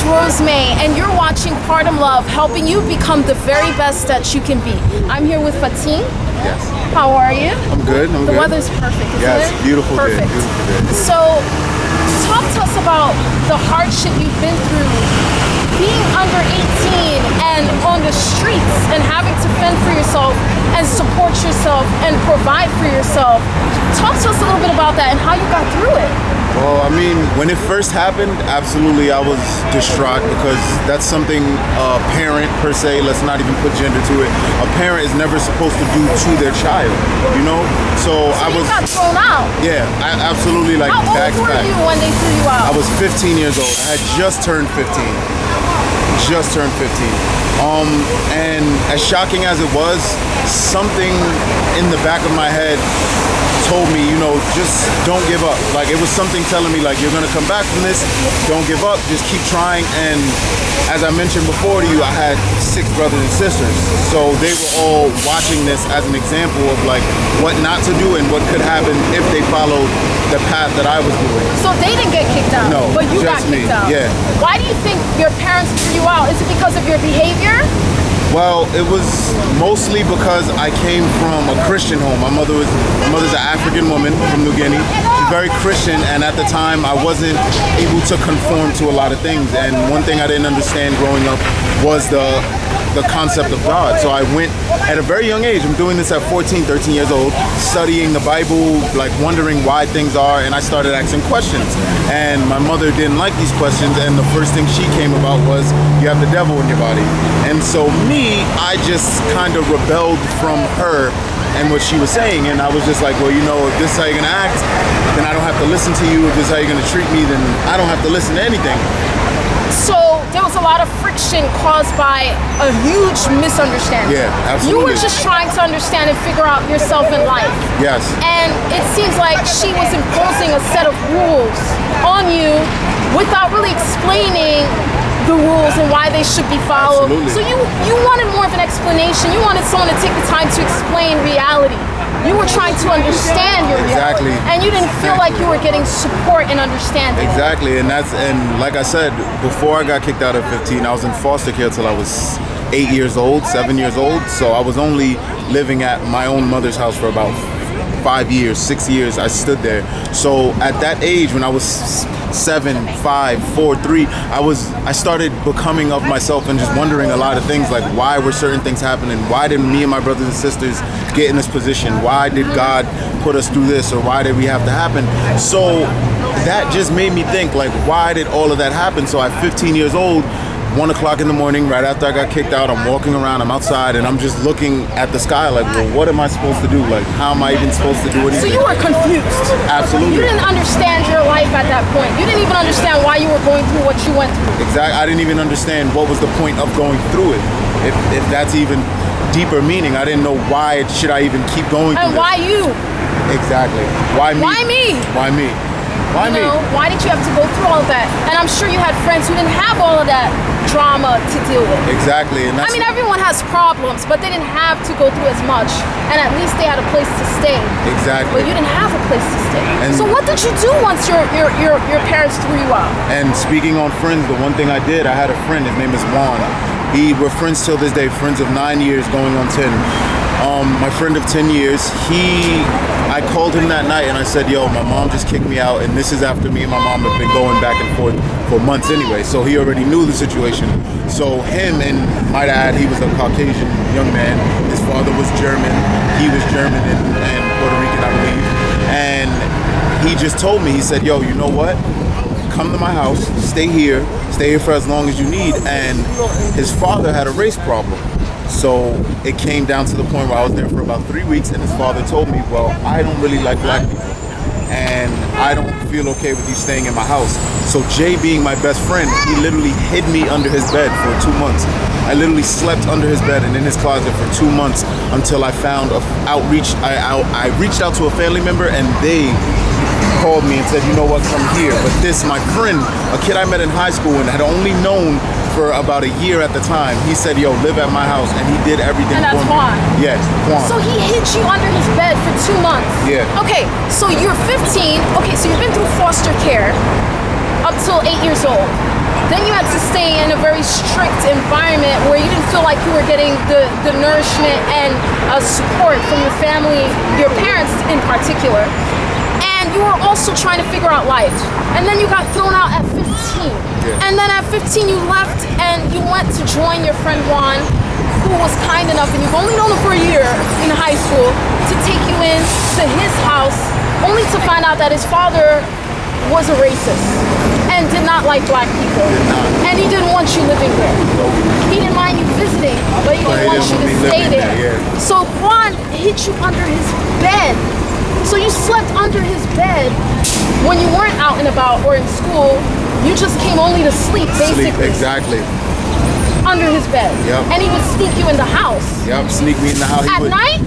Rosemae, and you're watching Partum Love, helping you become the very best that you can be. I'm here with Fatin. Yes. How are you? I'm good. The weather's perfect, isn't yes, it? Beautiful Perfect. day. Beautiful day. So, talk to us about the hardship you've been through, being under 18 and on the streets and having to fend for yourself and support yourself and provide for yourself. Talk to us a little bit about that and how you got through it. Well, I mean, when it first happened, absolutely I was distraught because that's something a parent per se, let's not even put gender to it, a parent is never supposed to do to their child, you know? So I was... You got thrown out. Yeah, absolutely, like back to back. How old were you when they threw you out? I was 15 years old. I had just turned 15. Just turned 15. And as shocking as it was, something in the back of my head told me, you know, just don't give up. Like, it was something telling me, like, you're gonna come back from this, don't give up, just keep trying. And as I mentioned before to you, I had 6 brothers and sisters, so they were all watching this as an example of like what not to do and what could happen if they followed the path that I was doing. So they didn't get kicked out, no, but you got just kicked me. out. Yeah. Why do you think your parents threw you out? Is it because of your behavior? Well, it was mostly because I came from a Christian home. My mother's an African woman from New Guinea. She's very Christian, and at the time I wasn't able to conform to a lot of things. And one thing I didn't understand growing up was the concept of God. So I went at a very young age. I'm doing this at 14, 13 years old, studying the Bible, like wondering why things are, and I started asking questions. And my mother didn't like these questions, and the first thing she came about was, you have the devil in your body. And so I just kind of rebelled from her and what she was saying, and I was just like, well, you know, if this is how you're gonna act, then I don't have to listen to you. If this is how you're gonna treat me, then I don't have to listen to anything. So there was a lot of friction caused by a huge misunderstanding. Yeah, absolutely. You were just trying to understand and figure out yourself in life. Yes. And it seems like she was imposing a set of rules on you without really explaining the rules and why they should be followed. Absolutely. So you wanted more of an explanation. You wanted someone to take the time to explain reality. You were trying to understand your reality. And you didn't feel like you were getting support and understanding. Exactly, and like I said, before I got kicked out at 15, I was in foster care till I was 8 years old, 7 years old. So I was only living at my own mother's house for about 5 years, 6 years. I stood there. So at that age, when I was 7, 5, 4, 3, I started becoming of myself and just wondering a lot of things, like why were certain things happening? Why did me and my brothers and sisters get in this position? Why did God put us through this, or why did we have to happen? So that just made me think, like, why did all of that happen? So at 15 years old, 1 o'clock in the morning, right after I got kicked out, I'm walking around, I'm outside, and I'm just looking at the sky like, well, what am I supposed to do? Like, how am I even supposed to do anything? So you were confused. Absolutely. You didn't understand your life at that point. You didn't even understand why you were going through what you went through. Exactly. I didn't even understand what was the point of going through it. If that's even deeper meaning, I didn't know why should I even keep going through it. And why you? Exactly. Why me? Why me? Why me? Why me? Why did you have to go through all of that? And I'm sure you had friends who didn't have all of that drama to deal with. Exactly. And I mean, everyone has problems, but they didn't have to go through as much. And at least they had a place to stay. Exactly. But you didn't have a place to stay. And so what did you do once your parents threw you out? And speaking on friends, the one thing I did, I had a friend, his name is Juan. We're friends till this day, friends of 9 years going on 10. My friend of 10 years, I called him that night and I said, yo, my mom just kicked me out, and this is after me and my mom have been going back and forth for months anyway. So he already knew the situation. So him, and might add, he was a Caucasian young man. His father was German. He was German and Puerto Rican, I believe. And he just told me, he said, yo, you know what? Come to my house, stay here for as long as you need. And his father had a race problem. So it came down to the point where I was there for about 3 weeks, and his father told me, well, I don't really like black people, and I don't feel okay with you staying in my house. So Jay, being my best friend, he literally hid me under his bed for 2 months. I literally slept under his bed and in his closet for 2 months until I found outreach. I reached out to a family member, and they called me and said, you know what, come here. But this, my friend, a kid I met in high school and had only known for about a year at the time, he said, yo, live at my house, and he did everything for me. And that's Juan? Yes, Juan. So he hid you under his bed for 2 months? Yeah. Okay, so you're 15. Okay, so you've been through foster care up till 8 years old. Then you had to stay in a very strict environment where you didn't feel like you were getting the nourishment and support from your family, your parents in particular. And you were also trying to figure out life. And then you got thrown out at 15. Yeah. And then at 15 you left and you went to join your friend Juan, who was kind enough, and you've only known him for a year in high school, to take you in to his house, only to find out that his father was a racist and did not like black people. And he didn't want you living there. He didn't mind you visiting, but he didn't want you to stay there. Yeah. So Juan hid you under his bed. So you slept under his bed when you weren't out and about or in school. You just came only to sleep, basically. Sleep, exactly. Under his bed. Yep. And he would sneak you in the house. Yep, sneak me in the house. At night?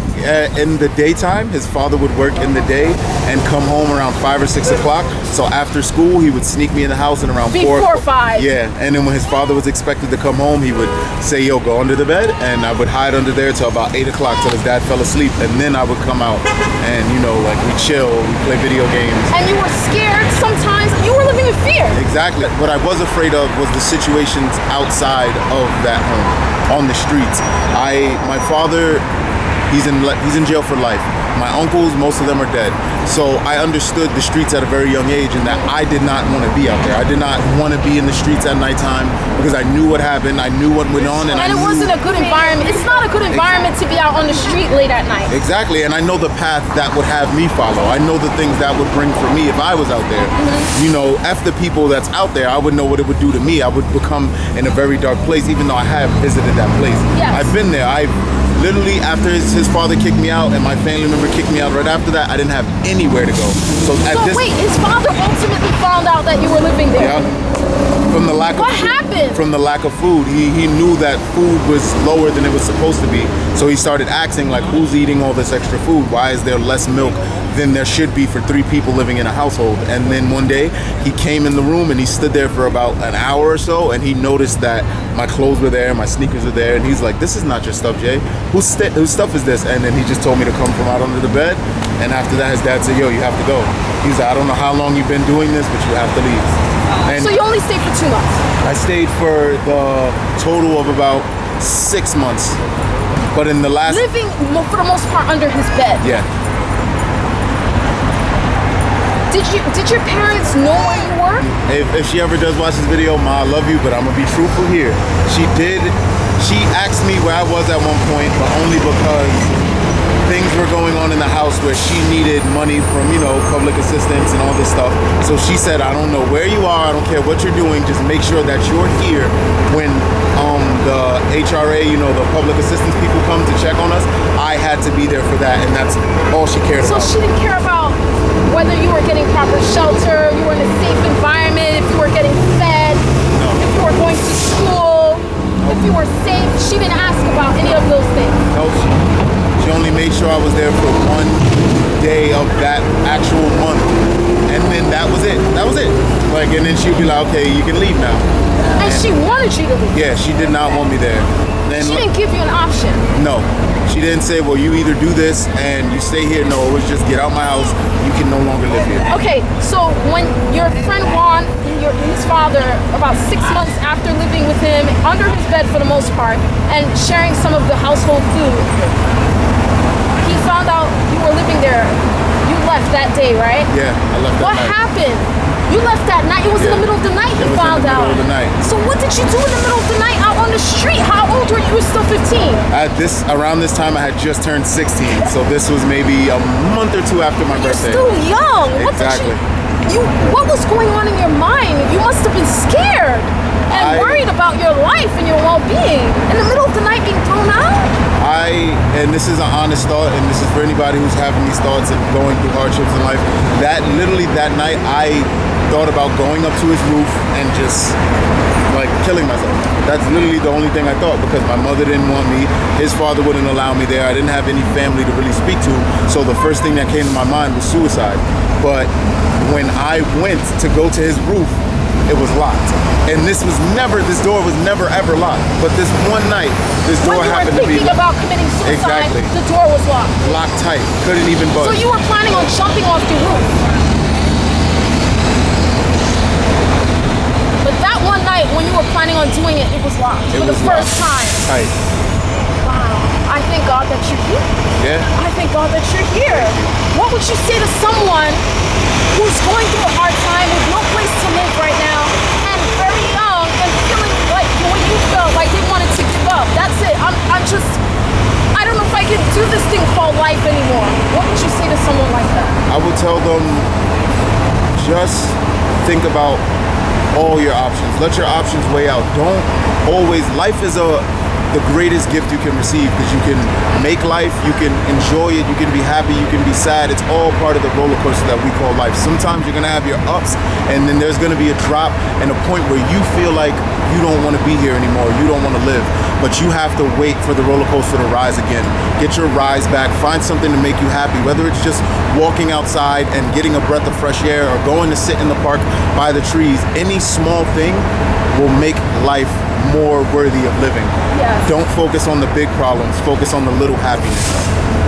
In the daytime, his father would work in the day and come home around 5 or 6 o'clock. So after school, he would sneak me in the house and around Before 5. Yeah, and then when his father was expected to come home, he would say, yo, go under the bed. And I would hide under there till about 8 o'clock till his dad fell asleep. And then I would come out and, you know, like we chill, we play video games. And you were scared sometimes. You were living in fear. Exactly. What I was afraid of was the situations outside of that home, on the streets. My father, he's in jail for life. My uncles, most of them are dead. So I understood the streets at a very young age, and that I did not want to be out there. I did not want to be in the streets at nighttime because I knew what happened. I knew what went on, and it wasn't a good environment. It's not a good environment to be out on the street late at night. Exactly, and I know the path that would have me follow. I know the things that would bring for me if I was out there. You know, F the people that's out there, I would know what it would do to me. I would become in a very dark place, even though I have visited that place. Yes. I've been there. I've literally, after his father kicked me out and my family member kicked me out right after that, I didn't have anywhere to go. So wait, his father ultimately found out that you were living there? Yeah. From the lack of What happened? From the lack of food. He knew that food was lower than it was supposed to be. So he started asking, like, who's eating all this extra food? Why is there less milk than there should be for 3 people living in a household? And then one day he came in the room and he stood there for about an hour or so, and he noticed that my clothes were there, my sneakers were there, and he's like, this is not your stuff, Jay. Whose stuff is this? And then he just told me to come from out under the bed. And after that, his dad said, yo, you have to go. He's like, I don't know how long you've been doing this, but you have to leave. And so you only stayed for 2 months? I stayed for the total of about 6 months. But in the last... Living, for the most part, under his bed? Yeah. Did your parents know where you were? If she ever does watch this video, Ma, I love you, but I'm gonna be truthful here. She asked me where I was at one point, but only because things were going on in the house where she needed money from, you know, public assistance and all this stuff. So she said, I don't know where you are, I don't care what you're doing, just make sure that you're here when the HRA, you know, the public assistance people come to check on us. I had to be there for that, and that's all she cared about. So she didn't care about whether you were getting proper shelter, you were in a safe environment, if you were getting fed, if you were going to school, if you were safe. She didn't ask about any of those things. No, she only made sure I was there for one day of that actual month, and then that was it. That was it. Like, and then she'd be like, okay, you can leave now. And she wanted you to leave. Yeah, she did not want me there. And she didn't give you an option. No. She didn't say, well, you either do this and you stay here. No, it was just get out my house. You can no longer live here. Okay, so when your friend Juan, his father, about 6 months after living with him, under his bed for the most part, and sharing some of the household food, he found out you were living there. You left that day, right? Yeah, I left that night. What happened? You left that night. It was in the middle of the night. He found out. It was in the middle of the night. So what did you do in the middle of the night out on the street? How old were you? You were still 15. Around this time, I had just turned 16. So this was maybe a month or 2 after my birthday. You're still young. Exactly. What was going on in your mind? You must have been scared and worried about your life and your well-being. In the middle of the night being thrown out? And this is an honest thought, and this is for anybody who's having these thoughts and going through hardships in life. That night, I thought about going up to his roof and just like killing myself. That's literally the only thing I thought, because my mother didn't want me, his father wouldn't allow me there, I didn't have any family to really speak to, so the first thing that came to my mind was suicide. But when I went to go to his roof, it was locked. And this door was never ever locked. But this one night, this door happened to be thinking about committing suicide, exactly. The door was locked. Locked tight, couldn't even budge. So you were planning on jumping off the roof. But that one night doing it, it was locked It for the was first locked. time. Tight. Wow. I thank God that you're here. Yeah. I thank God that you're here. What would you say to someone who's going through a hard time with no place to live right now and very young and feeling like the way you felt, like they wanted to give up? That's it. I don't know if I can do this thing called life anymore. What would you say to someone like that? I would tell them, just think about all your options. Let your options weigh out. Don't always, life is the greatest gift you can receive, because you can make life, you can enjoy it, you can be happy, you can be sad. It's all part of the roller coaster that we call life. Sometimes you're gonna have your ups, and then there's gonna be a drop and a point where you feel like you don't want to be here anymore, you don't want to live. But you have to wait for the roller coaster to rise again. Get your rise back, find something to make you happy, whether it's just walking outside and getting a breath of fresh air, or going to sit in the park by the trees. Any small thing will make life more worthy of living. Yes. Don't focus on the big problems, focus on the little happiness,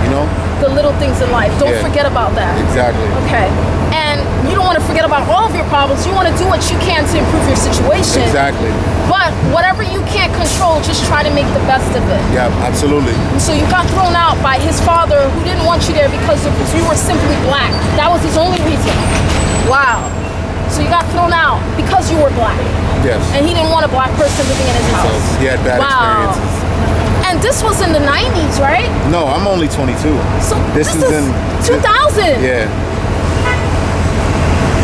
you know? The little things in life. Don't forget about that. Exactly. Okay. And you don't want to forget about all of your problems. You want to do what you can to improve your situation. Exactly. But whatever you can't control, just try to make the best of it. Yeah, absolutely. So you got thrown out by his father, who didn't want you there because you were simply black. That was his only reason. Wow. So you got thrown out because you were black. Yes. And he didn't want a black person living in his house. So he had bad experiences. And this was in the 90s, right? No, I'm only 22. So this is in 2000. Yeah.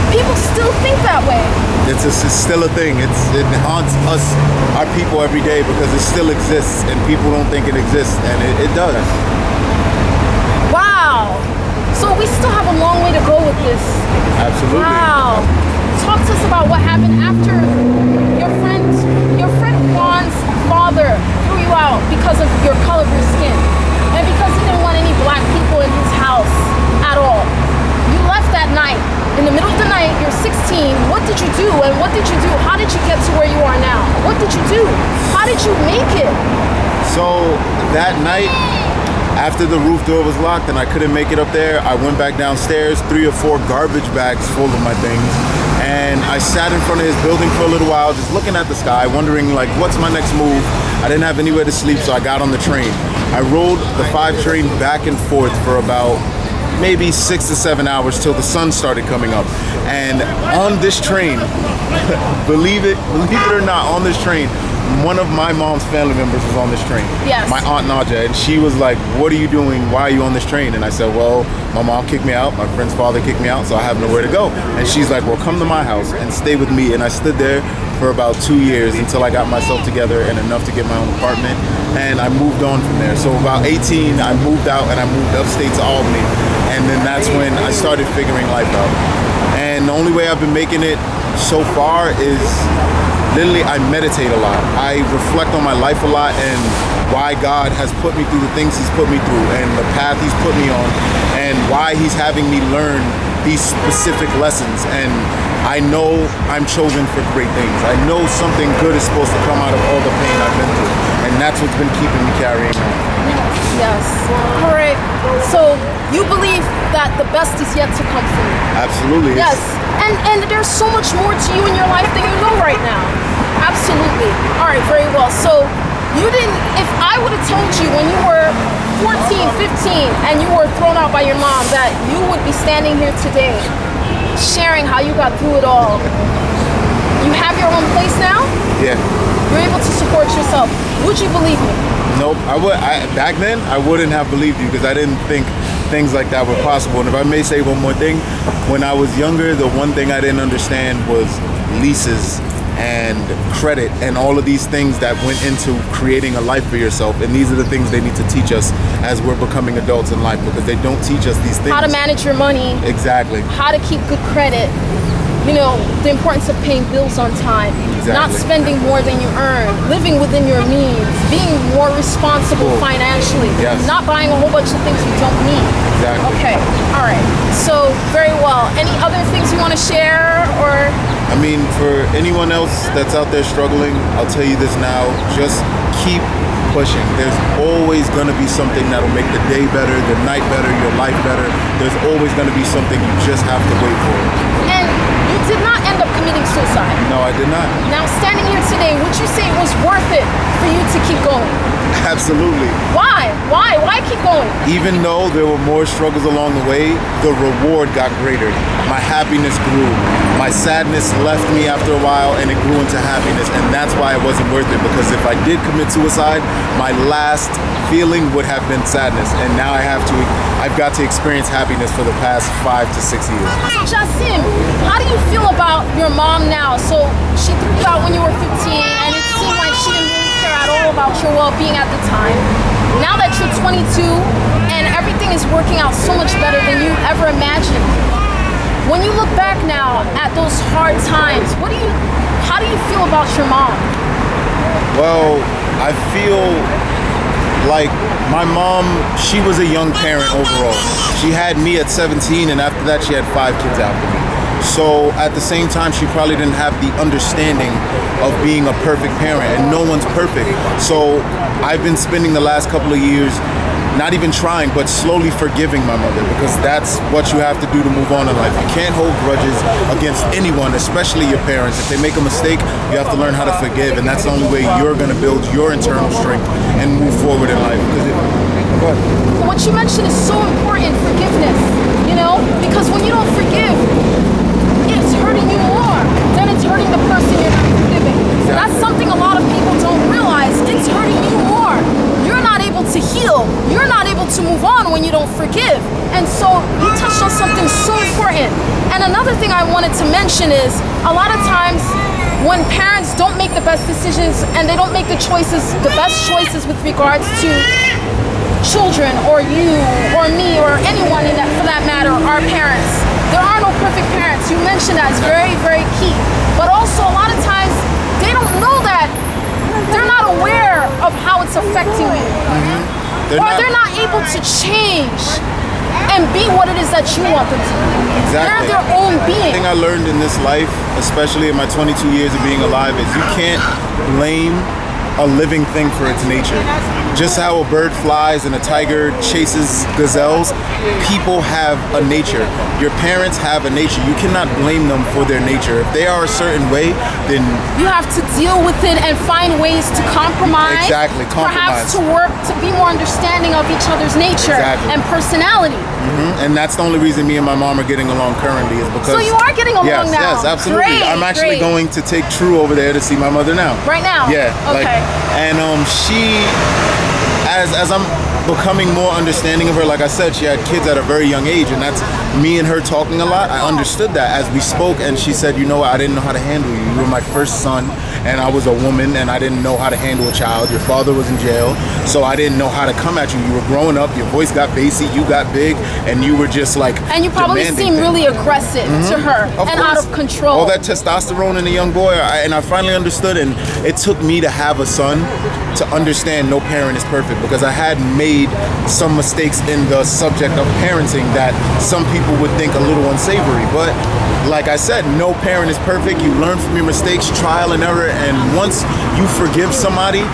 People still think that way. It's still a thing. It haunts us, our people, every day, because it still exists and people don't think it exists, and it does. Wow. So we still have a long way to go with this. Absolutely. Wow. Talk to us about what happened after your friend Juan's father threw you out because of your color of your skin, and because he didn't want any black people in his house at all. You left that night. In the middle of the night, you're 16. What did you do? And what did you do? How did you get to where you are now? What did you do? How did you make it? So that night, after the roof door was locked and I couldn't make it up there, I went back downstairs, 3 or 4 garbage bags full of my things, and I sat in front of his building for a little while, just looking at the sky, wondering like, what's my next move? I didn't have anywhere to sleep, so I got on the train. I rode the 5 train back and forth for about maybe 6 to 7 hours till the sun started coming up. And on this train, believe it or not, on this train, one of my mom's family members was on this train. Yes. My aunt Naja, and she was like, "What are you doing? Why are you on this train?" And I said, "Well, my mom kicked me out. My friend's father kicked me out, so I have nowhere to go." And she's like, "Well, come to my house and stay with me." And I stood there for about 2 years until I got myself together and enough to get my own apartment. And I moved on from there. So about 18, I moved out and I moved upstate to Albany. And then that's when I started figuring life out. And the only way I've been making it so far is literally I meditate a lot. I reflect on my life a lot and why God has put me through the things he's put me through and the path he's put me on and why he's having me learn these specific lessons. And I know I'm chosen for great things. I know something good is supposed to come out of all the pain I've been through. And that's what's been keeping me carrying on. Yes. All right. So you believe that the best is yet to come for you. Absolutely. Yes. And there's so much more to you in your life than you know right now. Absolutely. All right, very well. So you didn't, if I would have told you when you were 14, 15, and you were thrown out by your mom that you would be standing here today sharing how you got through it all. You have your own place now? Yeah. You're able to support yourself. Would you believe me? Nope. Back then, I wouldn't have believed you because I didn't think things like that were possible. And if I may say one more thing, when I was younger, the one thing I didn't understand was leases and credit and all of these things that went into creating a life for yourself. And these are the things they need to teach us as we're becoming adults in life, because they don't teach us these things. How to manage your money. Exactly. How to keep good credit. You know, the importance of paying bills on time, not spending more than you earn, living within your means, being more responsible financially, not buying a whole bunch of things you don't need. Exactly. Okay, all right. So, very well. Any other things you want to share or? I mean, for anyone else that's out there struggling, I'll tell you this now, just keep pushing. There's always going to be something that'll make the day better, the night better, your life better. There's always going to be something, you just have to wait for. And you did not end up committing suicide. No, I did not. Now, standing here today, would you say it was was worth it for you to keep going? Absolutely. Why? Why keep going? Even though there were more struggles along the way, the reward got greater. My happiness grew. My sadness left me after a while, and it grew into happiness. And that's why it wasn't worth it, because if I did commit suicide, my last feeling would have been sadness. And now I've got to experience happiness for the past 5 to 6 years. So Jassim, how do you feel about your mom now? So she threw you out when you were 15, and it seemed like she didn't really care at all about your well-being at the time. Now that you're 22 and everything is working out so much better than you ever imagined, when you look back now at those hard times, how do you feel about your mom? Well, I feel like my mom, she was a young parent overall. She had me at 17, and after that she had 5 kids after me. So at the same time, she probably didn't have the understanding of being a perfect parent, and no one's perfect. So I've been spending the last couple of years not even trying, but slowly forgiving my mother, because that's what you have to do to move on in life. You can't hold grudges against anyone, especially your parents. If they make a mistake, you have to learn how to forgive, and that's the only way you're going to build your internal strength and move forward in life. What you mentioned is so important, forgiveness, because when you don't forgive, it's hurting you more than it's hurting the person you're not forgiving. So that's something a lot of people don't realize. It's hurting you more. You're not able to heal. You're not able to move on when you don't forgive. And so you touched on something so important. And another thing I wanted to mention is a lot of times when parents don't make the best decisions and they don't make the best choices with regards to children or you or me or anyone for that matter, our parents. There are no perfect parents. You mentioned that. It's very, very key. But also a lot of times they don't know that. They're not aware of how it's affecting you. They're not able to change and be what it is that you want them to be. Exactly. They're their own being. The thing I learned in this life, especially in my 22 years of being alive, is you can't blame a living thing for its nature. Just how a bird flies and a tiger chases gazelles, people have a nature. Your parents have a nature. You cannot blame them for their nature. If they are a certain way, then you have to deal with it and find ways to compromise. Exactly, compromise. Perhaps to work to be more understanding of each other's nature and personality. And that's the only reason me and my mom are getting along currently, is because. So you are getting along now. Yes, absolutely. I'm actually going to take True over there to see my mother now. Right now? Yeah. Okay. And she, as I'm becoming more understanding of her, like I said, she had kids at a very young age, and that's me and her talking a lot. I understood that as we spoke, and she said, I didn't know how to handle you. You were my first son, and I was a woman, and I didn't know how to handle a child. Your father was in jail, so I didn't know how to come at you. You were growing up, your voice got bassy, you got big, and you were just like and you probably seemed really aggressive to her and out of control. All that testosterone in a young boy, and I finally understood, and it took me to have a son to understand no parent is perfect, because I had made some mistakes in the subject of parenting that some people would think a little unsavory. But like I said, no parent is perfect. You learn from your mistakes, trial and error, and once you forgive somebody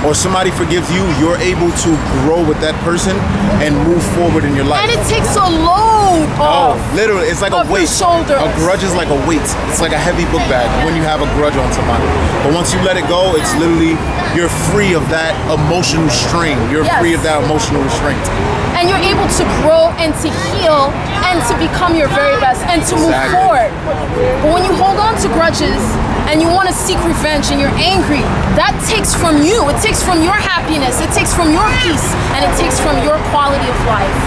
or somebody forgives you, you're able to grow with that person and move forward in your life. And it takes a load off. Literally, it's like a weight. Shoulders. A grudge is like a weight. It's like a heavy book bag when you have a grudge on somebody. But once you let it go, it's literally, you're free of that emotional strain. You're free of that emotional restraint. And you're able to grow and to heal and to become your very best and to move forward. But when you hold on to grudges and you want to seek revenge and you're angry, that takes from you. It takes from your happiness. It takes from your peace. And it takes from your quality of life.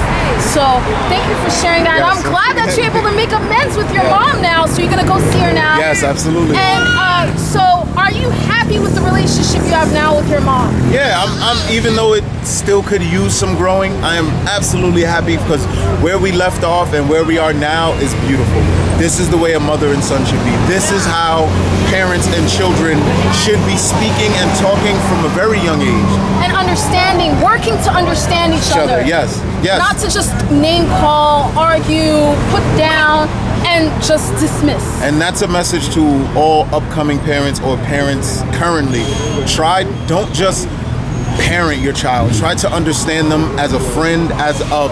So thank you for sharing that. Yes. I'm glad that you're able to make amends with your mom now. So you're going to go see her now. Yes, absolutely. And so are you happy with the relationship you have now with your mom? Yeah, I'm even though it still could use some growing, I am absolutely happy, because where we left off and where we are now is beautiful. This is the way a mother and son should be. This is how parents and children should be speaking and talking from a very young age. And understanding, working to understand each other. Yes. Not to just name call, argue, put down, and just dismiss. And that's a message to all upcoming parents or parents currently. Don't just parent your child. Try to understand them as a friend, as a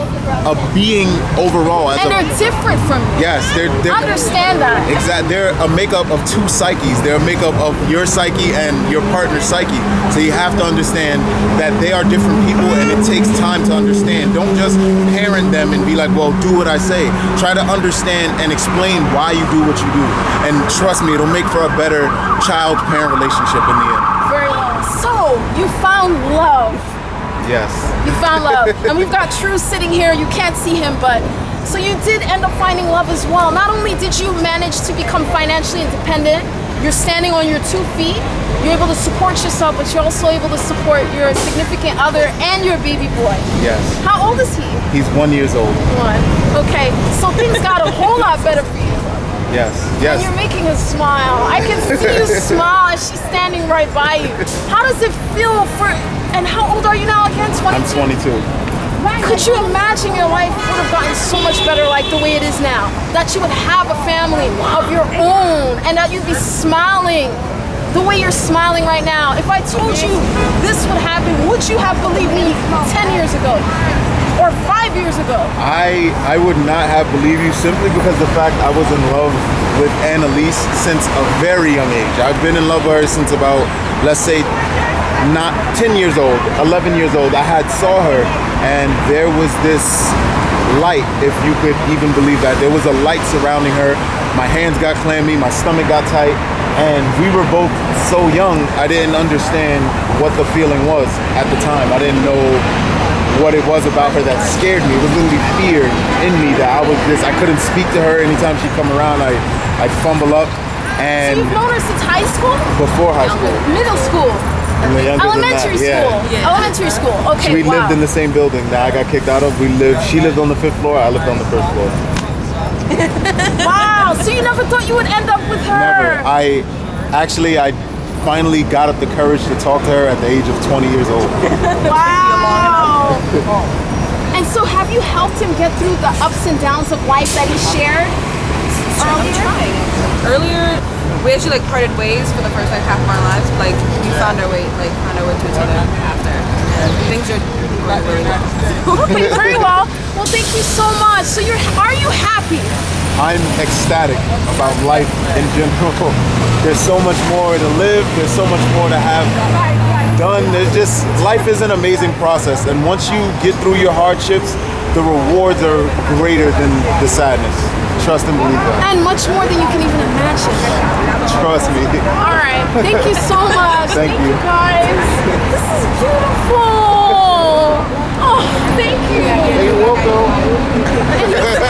being overall. And they're different from you. Yes, they're Understand that. exactly. They're a makeup of two psyches. They're a makeup of your psyche and your partner's psyche. So you have to understand that they are different people, and it takes time to understand. Don't just parent them and be like, well, do what I say. Try to understand and explain why you do what you do. And trust me, it'll make for a better child-parent relationship in the end. Very well. So, you found love. Yes. You found love. And we've got True sitting here. You can't see him, but so you did end up finding love as well. Not only did you manage to become financially independent, you're standing on your 2 feet, you're able to support yourself, but you're also able to support your significant other and your baby boy. Yes. How old is he? He's 1 year old. 1. Okay, so things got a whole lot better for you. Yes. And Yes. you're making her smile. I can see you smile as she's standing right by you. How does it feel for, and how old are you now again? 22? I'm 22. Could you imagine your life would have gotten so much better like the way it is now? That you would have a family of your own and that you'd be smiling the way you're smiling right now. If I told you this would happen, would you have believed me 10 years ago? Or 5 years ago? I would not have believed you simply because the fact I was in love with Annalise since a very young age. I've been in love with her since about, let's say, not 10 years old, 11 years old. I had saw her and there was this light, if you could even believe that. There was a light surrounding her. My hands got clammy, my stomach got tight, and we were both so young, I didn't understand what the feeling was at the time. I didn't know what it was about her that scared me. It was literally fear in me that I couldn't speak to her. Anytime she'd come around, I'd fumble up. And So you've known her since high school? before high school. Middle school? Younger than Elementary that, school? yeah. Elementary school, okay, We wow. lived in the same building that I got kicked out of. She lived on the 5th floor, I lived on the 1st floor. Wow, so you never thought you would end up with her? Never. I finally got up the courage to talk to her at the age of 20 years old. Wow. And so have you helped him get through the ups and downs of life that he shared Earlier, we actually parted ways for the first half of our lives. We found our way to each other after. And things are going really well. Okay, very well. Well, thank you so much. So are you happy? I'm ecstatic about life in general. There's so much more to live. There's so much more to have done. Life is an amazing process. And once you get through your hardships, the rewards are greater than the sadness. Trust and believe that. And much more than you can even imagine. Trust me. All right. Thank you so much. Thank you. Guys. This is beautiful. Oh, thank you. You're welcome. And he's